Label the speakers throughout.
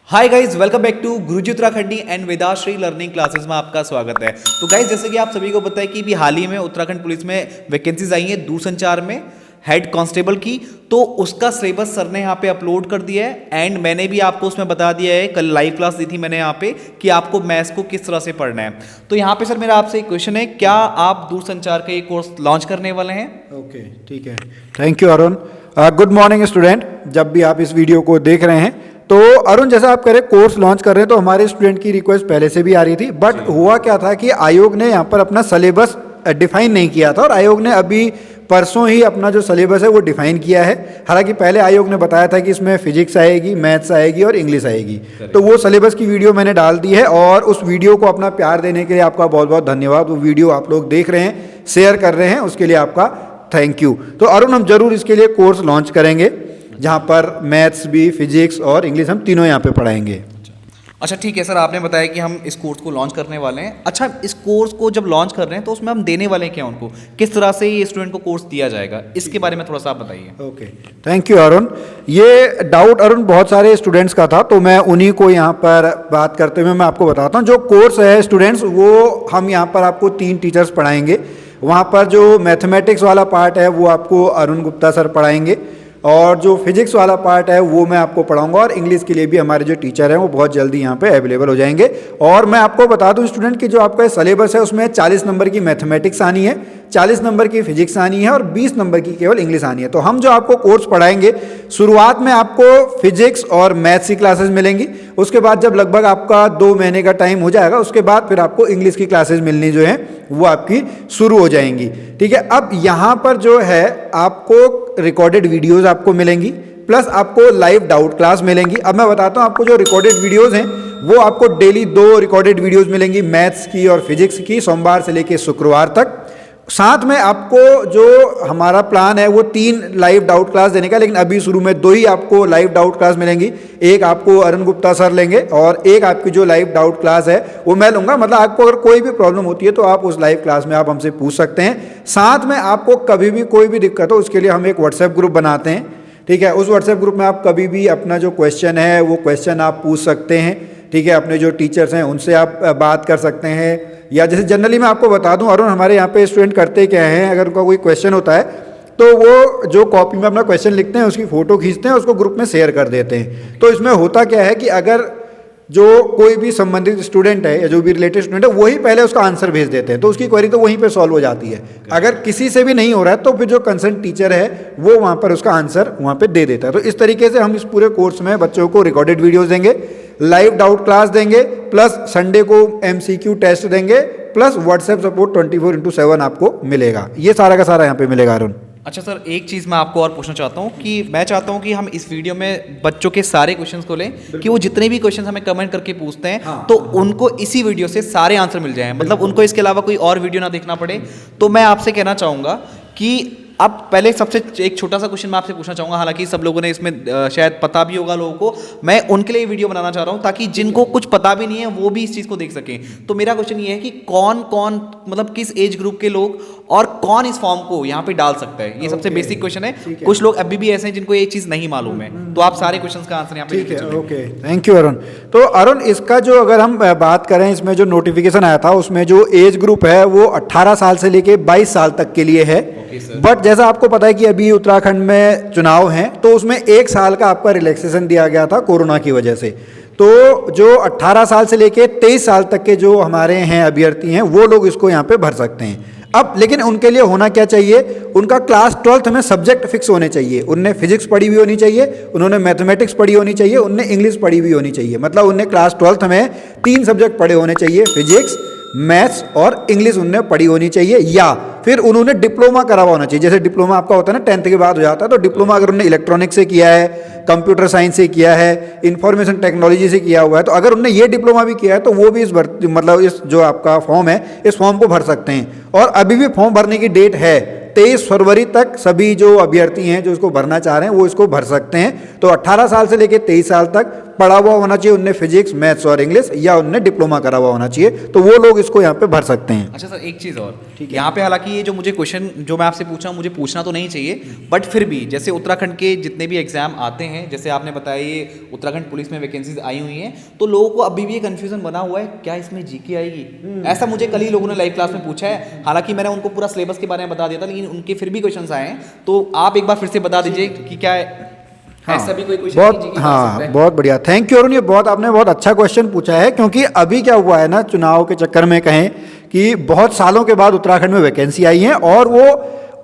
Speaker 1: Hi guys, welcome back to Guruji Uttarakhandi and Vedashree learning classes में आपका स्वागत है। तो गाइज, जैसे कि आप सभी को पता है कि भी हाल ही में उत्तराखंड पुलिस में वैकेंसीज आई हैं दूरसंचार में हेड कांस्टेबल की। तो उसका सिलेबस सर ने यहाँ पे अपलोड कर दिया है एंड मैंने भी आपको उसमें बता दिया है, कल लाइव क्लास दी थी मैंने यहाँ पे कि आपको मैथ्स को किस तरह से पढ़ना है। तो यहाँ पे सर मेरा आपसे एक क्वेश्चन है, क्या आप दूरसंचार का ये कोर्स लॉन्च करने वाले हैं?
Speaker 2: ओके, ठीक है। Thank you Arun. Good morning student. जब भी आप इस वीडियो को देख रहे हैं तो अरुण, जैसा आप कह रहे कोर्स लॉन्च कर रहे हैं, तो हमारे स्टूडेंट की रिक्वेस्ट पहले से भी आ रही थी, बट हुआ क्या था कि आयोग ने यहाँ पर अपना सिलेबस डिफाइन नहीं किया था और आयोग ने अभी परसों ही अपना जो सिलेबस है वो डिफाइन किया है। हालांकि पहले आयोग ने बताया था कि इसमें फिजिक्स आएगी, मैथ्स आएगी और इंग्लिश आएगी। तो वो सिलेबस की वीडियो मैंने डाल दी है और उस वीडियो को अपना प्यार देने के लिए आपका बहुत बहुत धन्यवाद। वो वीडियो आप लोग देख रहे हैं, शेयर कर रहे हैं, उसके लिए आपका थैंक यू। तो अरुण, हम जरूर इसके लिए कोर्स लॉन्च करेंगे जहाँ पर मैथ्स भी, फिजिक्स और इंग्लिश हम तीनों यहाँ पे पढ़ाएंगे।
Speaker 1: अच्छा ठीक है सर, आपने बताया कि हम इस कोर्स को लॉन्च करने वाले हैं। अच्छा, इस कोर्स को जब लॉन्च कर रहे हैं तो उसमें हम देने वाले हैं क्या उनको, किस तरह से ये स्टूडेंट को कोर्स दिया जाएगा, इसके बारे में थोड़ा सा आप बताइए।
Speaker 2: Okay, thank you Arun. ये डाउट अरुण बहुत सारे स्टूडेंट्स का था, तो मैं उन्हीं को यहाँ पर बात करते हुए मैं आपको बताता हूँ। जो कोर्स है स्टूडेंट्स, वो हम यहाँ पर आपको 3 टीचर्स पढ़ाएंगे। वहाँ पर जो मैथमेटिक्स वाला पार्ट है वो आपको अरुण गुप्ता सर पढ़ाएंगे और जो फिजिक्स वाला पार्ट है वो मैं आपको पढ़ाऊंगा और इंग्लिश के लिए भी हमारे जो टीचर हैं वो बहुत जल्दी यहाँ पे अवेलेबल हो जाएंगे। और मैं आपको बता दूं स्टूडेंट कि जो आपका सिलेबस है उसमें 40 नंबर की मैथमेटिक्स आनी है, 40 नंबर की फिजिक्स आनी है और 20 नंबर की केवल इंग्लिश आनी है। तो हम जो आपको कोर्स पढ़ाएंगे, शुरुआत में आपको फिजिक्स और मैथ्स की क्लासेस मिलेंगी। उसके बाद जब लगभग आपका 2 महीने का टाइम हो जाएगा, उसके बाद फिर आपको इंग्लिश की क्लासेस मिलनी जो है वो आपकी शुरू हो जाएंगी। ठीक है, अब यहाँ पर जो है आपको रिकॉर्डेड वीडियोस आपको मिलेंगी, प्लस आपको लाइव डाउट क्लास मिलेंगी। अब मैं बताता हूँ आपको जो रिकॉर्डेड वीडियोस हैं वो आपको डेली 2 रिकॉर्डेड वीडियोस मिलेंगी, मैथ्स की और फिजिक्स की, सोमवार से लेकर शुक्रवार तक। साथ में आपको जो हमारा प्लान है वो 3 लाइव डाउट क्लास देने का, लेकिन अभी शुरू में 2 ही आपको लाइव डाउट क्लास मिलेंगी। एक आपको अरुण गुप्ता सर लेंगे और एक आपकी जो लाइव डाउट क्लास है वो मैं लूँगा। मतलब आपको अगर कोई भी प्रॉब्लम होती है तो आप उस लाइव क्लास में आप हमसे पूछ सकते हैं। साथ में आपको कभी भी कोई भी दिक्कत हो उसके लिए हम एक व्हाट्सएप ग्रुप बनाते हैं। ठीक है, उस व्हाट्सएप ग्रुप में आप कभी भी अपना जो क्वेश्चन है वो क्वेश्चन आप पूछ सकते हैं। ठीक है, अपने जो टीचर्स हैं उनसे आप बात कर सकते हैं। या जैसे जनरली मैं आपको बता दूं अरुण, हमारे यहाँ पे स्टूडेंट करते क्या हैं, अगर उनका कोई क्वेश्चन होता है तो वो जो कॉपी में अपना क्वेश्चन लिखते हैं उसकी फ़ोटो खींचते हैं, उसको ग्रुप में शेयर कर देते हैं। तो इसमें होता क्या है कि अगर जो कोई भी संबंधित स्टूडेंट है या जो भी रिलेटेड स्टूडेंट है वही पहले उसका आंसर भेज देते हैं, तो उसकी क्वेरी तो वहीं पे सॉल्व हो जाती है। अगर किसी से भी नहीं हो रहा है तो फिर जो कंसर्न टीचर है वो वहाँ पर उसका आंसर वहाँ पे दे देता है। तो इस तरीके से हम इस पूरे कोर्स में बच्चों को रिकॉर्डेड वीडियोज़ देंगे, लाइव डाउट क्लास देंगे, प्लस संडे को MCQ टेस्ट देंगे, प्लस व्हाट्सएप सपोर्ट 24/7 आपको मिलेगा। ये सारा का सारा यहाँ पे मिलेगा अरुण।
Speaker 1: अच्छा सर, एक चीज़ मैं आपको और पूछना चाहता हूँ कि मैं चाहता हूँ कि हम इस वीडियो में बच्चों के सारे क्वेश्चंस को लें, कि वो जितने भी क्वेश्चंस हमें कमेंट करके पूछते हैं तो उनको इसी वीडियो से सारे आंसर मिल जाएं, मतलब उनको इसके अलावा कोई और वीडियो ना देखना पड़े। तो मैं आपसे कहना चाहूँगा कि अब पहले सबसे एक छोटा सा क्वेश्चन मैं आपसे पूछना चाहूँगा, हालांकि सब लोगों ने इसमें शायद पता भी होगा लोगों को, मैं उनके लिए वीडियो बनाना चाह रहा हूँ ताकि जिनको कुछ पता भी नहीं है वो भी इस चीज़ को देख सकें। तो मेरा क्वेश्चन ये है कि कौन कौन, मतलब किस एज ग्रुप के लोग और कौन इस फॉर्म को यहाँ पे डाल सकता है, ये सबसे बेसिक क्वेश्चन है। कुछ लोग अभी भी ऐसे हैं जिनको ये चीज़ नहीं मालूम है, तो आप सारे क्वेश्चन का आंसर यहाँ पे
Speaker 2: ठीक है। Okay, thank you Arun. तो अरुण, इसका जो अगर हम बात करें, इसमें जो नोटिफिकेशन आया था उसमें जो एज ग्रुप है वो 18 साल से लेके 22 साल तक के लिए है। बट जैसा आपको पता है कि अभी उत्तराखंड में चुनाव हैं तो उसमें 1 साल का आपका रिलैक्सेशन दिया गया था कोरोना की वजह से। तो जो 18 साल से लेके 23 साल तक के जो हमारे हैं अभ्यर्थी हैं वो लोग इसको यहाँ पे भर सकते हैं। अब लेकिन उनके लिए होना क्या चाहिए, उनका क्लास 12th में सब्जेक्ट फिक्स होने चाहिए। उनने फिजिक्स पढ़ी हुई होनी चाहिए, उन्होंने मैथमेटिक्स पढ़ी होनी चाहिए, उनने इंग्लिश पढ़ी हुई होनी चाहिए। मतलब उनने क्लास 12th में 3 सब्जेक्ट पढ़े होने चाहिए, फिजिक्स, मैथ्स और इंग्लिश उनने पढ़ी होनी चाहिए, या फिर उन्होंने डिप्लोमा करा हुआ होना चाहिए। जैसे डिप्लोमा आपका होता है ना 10th के बाद हो जाता है, तो डिप्लोमा अगर उन्होंने इलेक्ट्रॉनिक्स से किया है, कंप्यूटर साइंस से किया है, इंफॉर्मेशन टेक्नोलॉजी से किया हुआ है, तो अगर उन्होंने ये डिप्लोमा भी किया है तो वो भी इस मतलब इस जो आपका फॉर्म है इस फॉर्म को भर सकते हैं। और अभी भी फॉर्म भरने की डेट है 23 फरवरी तक सभी जो अभ्यर्थी हैं जो इसको भरना चाह रहे हैं वो इसको भर सकते हैं। तो 18 साल से लेकर 23 साल तक पढ़ा हुआ होना चाहिए उनने फिजिक्स, मैथ्स और इंग्लिश, या उनने डिप्लोमा करा हुआ होना चाहिए, तो वो लोग इसको यहाँ पे भर सकते हैं।
Speaker 1: अच्छा सर, एक चीज़ और, यहाँ पे हालांकि ये जो मुझे क्वेश्चन जो मैं आपसे पूछा मुझे पूछना तो नहीं चाहिए, बट फिर भी जैसे उत्तराखंड के जितने भी एग्जाम आते हैं, जैसे आपने बताया ये उत्तराखंड पुलिस में वैकेंसीज आई हुई हैं, तो लोगों को अभी भी ये कन्फ्यूजन बना हुआ है क्या इसमें जीके आएगी। ऐसा मुझे कल ही लोगों ने लाइव क्लास में पूछा है, हालांकि मैंने उनको पूरा सिलेबस के बारे में बता दिया था, लेकिन उनके फिर भी क्वेश्चन आए हैं, तो आप एक बार फिर से बता दीजिए कि क्या है।
Speaker 2: हाँ,
Speaker 1: ऐसा भी कोई क्वेश्चन
Speaker 2: बहुत, हाँ, बहुत बढ़िया, थैंक यू अरुण, ये आपने बहुत अच्छा क्वेश्चन पूछा है, क्योंकि अभी क्या हुआ है ना, चुनाव के चक्कर में कहें कि बहुत सालों के बाद उत्तराखंड में वैकेंसी आई है और वो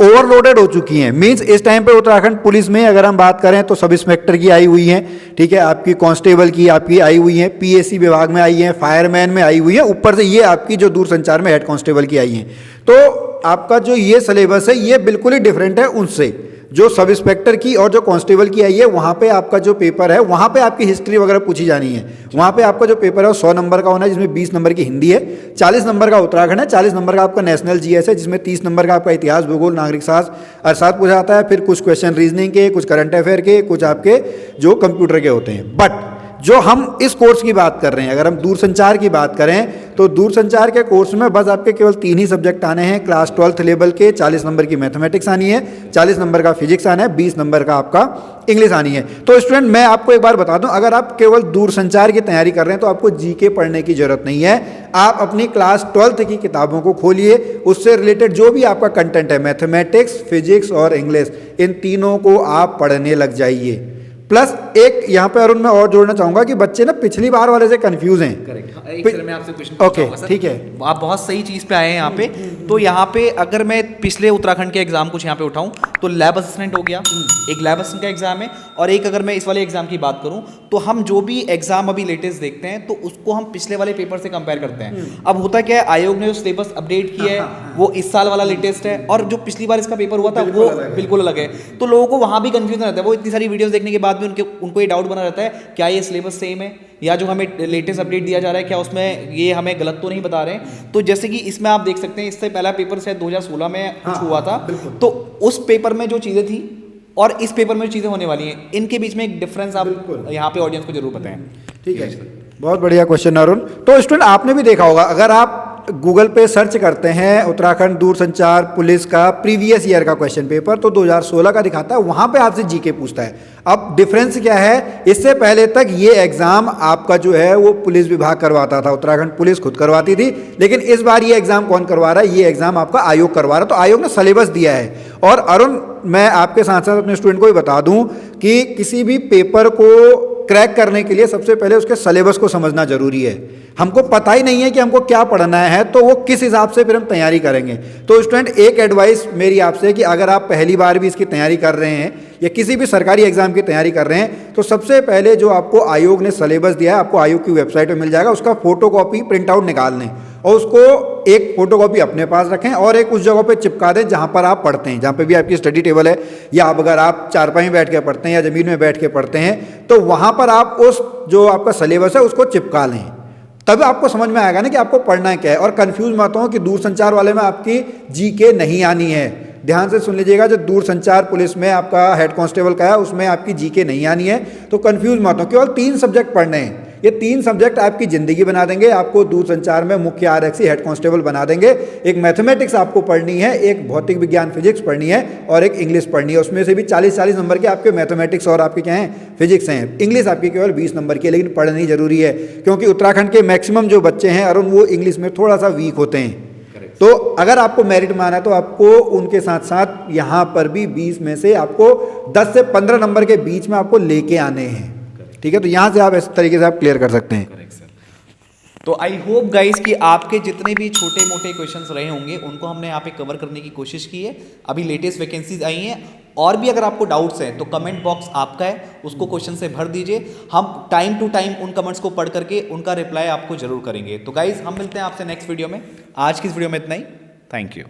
Speaker 2: ओवरलोडेड हो चुकी हैं। मींस इस टाइम पे उत्तराखंड पुलिस में अगर हम बात करें तो सब इंस्पेक्टर की आई हुई हैं, ठीक है, आपकी कांस्टेबल की आपकी आई हुई हैं, पीएससी विभाग में आई हैं, फायरमैन में आई हुई हैं, ऊपर से ये आपकी जो दूरसंचार में हेड कांस्टेबल की आई हैं। तो आपका जो ये सिलेबस है ये बिल्कुल ही डिफरेंट है उनसे, जो सब इंस्पेक्टर की और जो कांस्टेबल की आई है। वहाँ पे आपका जो पेपर है वहाँ पे आपकी हिस्ट्री वगैरह पूछी जानी है। वहाँ पे आपका जो पेपर है वो 100 नंबर का होना है, जिसमें 20 नंबर की हिंदी है, 40 नंबर का उत्तराखंड है, 40 नंबर का आपका नेशनल जीएस है, जिसमें 30 नंबर का आपका इतिहास, भूगोल, नागरिक शास्त्र अर्थशास्त्र पूछा जाता है, फिर कुछ क्वेश्चन रीजनिंग के, कुछ करंट अफेयर के, कुछ आपके जो कंप्यूटर के होते हैं। बट जो हम इस कोर्स की बात कर रहे हैं, अगर हम दूरसंचार की बात करें तो दूरसंचार के कोर्स में बस आपके केवल 3 ही सब्जेक्ट आने हैं। क्लास 12th लेवल के 40 नंबर की मैथमेटिक्स आनी है, 40 नंबर का फिजिक्स आना है, 20 नंबर का आपका इंग्लिश आनी है। तो स्टूडेंट मैं आपको एक बार बता दूं, अगर आप केवल दूरसंचार की तैयारी कर रहे हैं तो आपको जीके पढ़ने की जरूरत नहीं है। आप अपनी क्लास 12th की किताबों को खोलिए, उससे रिलेटेड जो भी आपका कंटेंट है, मैथमेटिक्स, फिजिक्स और इंग्लिश, इन तीनों को आप पढ़ने लग जाइए। प्लस एक यहाँ पे अरुण मैं और जोड़ना चाहूंगा कि बच्चे ना पिछली बार वाले से कंफ्यूज हैं।
Speaker 1: करेक्ट, एक सर मैं आपसे क्वेश्चन
Speaker 2: ओके, ठीक है,
Speaker 1: आप बहुत सही चीज़ पे आए हैं यहाँ पे। तो यहाँ पे अगर मैं पिछले उत्तराखंड के एग्जाम कुछ यहाँ पे उठाऊं तो लैब असिस्टेंट हो गया, एक लैब असिस्टेंट का एग्जाम है, और एक अगर मैं इस वाले एग्जाम की बात करूं तो हम जो भी एग्जाम अभी लेटेस्ट देखते हैं तो उसको हम पिछले वाले पेपर से कंपेयर करते हैं। अब होता क्या है, आयोग ने जो सिलेबस अपडेट किया है वो इस साल वाला लेटेस्ट है, और जो पिछली बार इसका पेपर हुआ था वो बिल्कुल अलग है। तो लोगों को वहां भी कंफ्यूजन रहता है, वो इतनी सारी वीडियोस देखने के बाद भी उनको ये डाउट बना रहता है क्या ये सिलेबस सेम है, या जो हमें लेटेस्ट अपडेट दिया जा रहा है क्या उसमें ये हमें गलत तो नहीं बता रहे हैं। तो जैसे कि इसमें आप देख सकते हैं, इससे पहला पेपर शायद 2016 में कुछ हुआ था, तो उस पेपर में जो चीज़ें थी और इस पेपर में जो चीज़ें होने वाली हैं, इनके बीच में एक डिफरेंस आप यहाँ पे ऑडियंस को जरूर बताएं।
Speaker 2: ठीक है, बहुत बढ़िया क्वेश्चन अरुण। तो स्टूडेंट आपने भी देखा होगा, अगर आप गूगल पे सर्च करते हैं उत्तराखंड दूरसंचार पुलिस का प्रीवियस ईयर का क्वेश्चन पेपर, तो 2016 का दिखाता है, वहां पे आपसे जीके पूछता है। अब डिफरेंस क्या है, इससे पहले तक ये एग्जाम आपका जो है वो पुलिस विभाग करवाता था, उत्तराखंड पुलिस खुद करवाती थी, लेकिन इस बार ये एग्जाम कौन करवा रहा है, ये एग्जाम आपका आयोग करवा रहा है। तो आयोग ने सिलेबस दिया है। और अरुण मैं आपके साथ साथ अपने स्टूडेंट को भी बता दूं कि किसी भी पेपर को क्रैक करने के लिए सबसे पहले उसके सिलेबस को समझना जरूरी है। हमको पता ही नहीं है कि हमको क्या पढ़ना है, तो वो किस हिसाब से फिर हम तैयारी करेंगे। तो स्टूडेंट एक एडवाइस मेरी आपसे है कि अगर आप पहली बार भी इसकी तैयारी कर रहे हैं या किसी भी सरकारी एग्जाम की तैयारी कर रहे हैं, तो सबसे पहले जो आपको आयोग ने सिलेबस दिया है, आपको आयोग की वेबसाइट पर मिल जाएगा, उसका फोटोकॉपी प्रिंट आउट निकाल लें और उसको एक फोटोकॉपी अपने पास रखें और एक उस जगह पे चिपका दें जहाँ पर आप पढ़ते हैं, जहाँ पे भी आपकी स्टडी टेबल है, या अगर आप चारपाई में बैठ के पढ़ते हैं या ज़मीन में बैठ के पढ़ते हैं, तो वहाँ पर आप उस जो आपका सिलेबस है उसको चिपका लें। तब आपको समझ में आएगा ना कि आपको पढ़ना क्या है। और कंफ्यूज मत हो कि दूरसंचार वाले में आपकी जीके नहीं आनी है। ध्यान से सुन लीजिएगा, जो दूरसंचार पुलिस में आपका हेड कांस्टेबल का है उसमें आपकी जीके नहीं आनी है, तो कंफ्यूज मत हो। केवल 3 सब्जेक्ट पढ़ने हैं, ये 3 सब्जेक्ट आपकी ज़िंदगी बना देंगे, आपको दूरसंचार में मुख्य आरक्षी हेड कांस्टेबल बना देंगे। एक मैथमेटिक्स आपको पढ़नी है, एक भौतिक विज्ञान फिजिक्स पढ़नी है और एक इंग्लिश पढ़नी है। उसमें से भी 40-40 नंबर के आपके मैथमेटिक्स और आपके क्या हैं, फिजिक्स हैं। इंग्लिश आपकी केवल 20 नंबर की है, लेकिन पढ़नी जरूरी है, क्योंकि उत्तराखंड के मैक्सिमम जो बच्चे हैं अरुण वो इंग्लिश में थोड़ा सा वीक होते हैं। तो अगर आपको मेरिट में आना है तो आपको उनके साथ साथ यहाँ पर भी 20 में से आपको 10 से 15 नंबर के बीच में आपको लेके आने हैं। ठीक है, तो यहाँ से आप इस तरीके से आप क्लियर कर सकते हैं।
Speaker 1: तो आई होप गाइस कि आपके जितने भी छोटे मोटे क्वेश्चंस रहे होंगे उनको हमने यहाँ पे कवर करने की कोशिश की है। अभी लेटेस्ट वैकेंसीज आई हैं, और भी अगर आपको डाउट्स हैं तो कमेंट बॉक्स आपका है, उसको क्वेश्चन से भर दीजिए। हम टाइम टू टाइम उन कमेंट्स को पढ़ करके उनका रिप्लाई आपको जरूर करेंगे। तो गाइस हम मिलते हैं आपसे नेक्स्ट वीडियो में। आज की इस वीडियो में इतना ही। Thank you.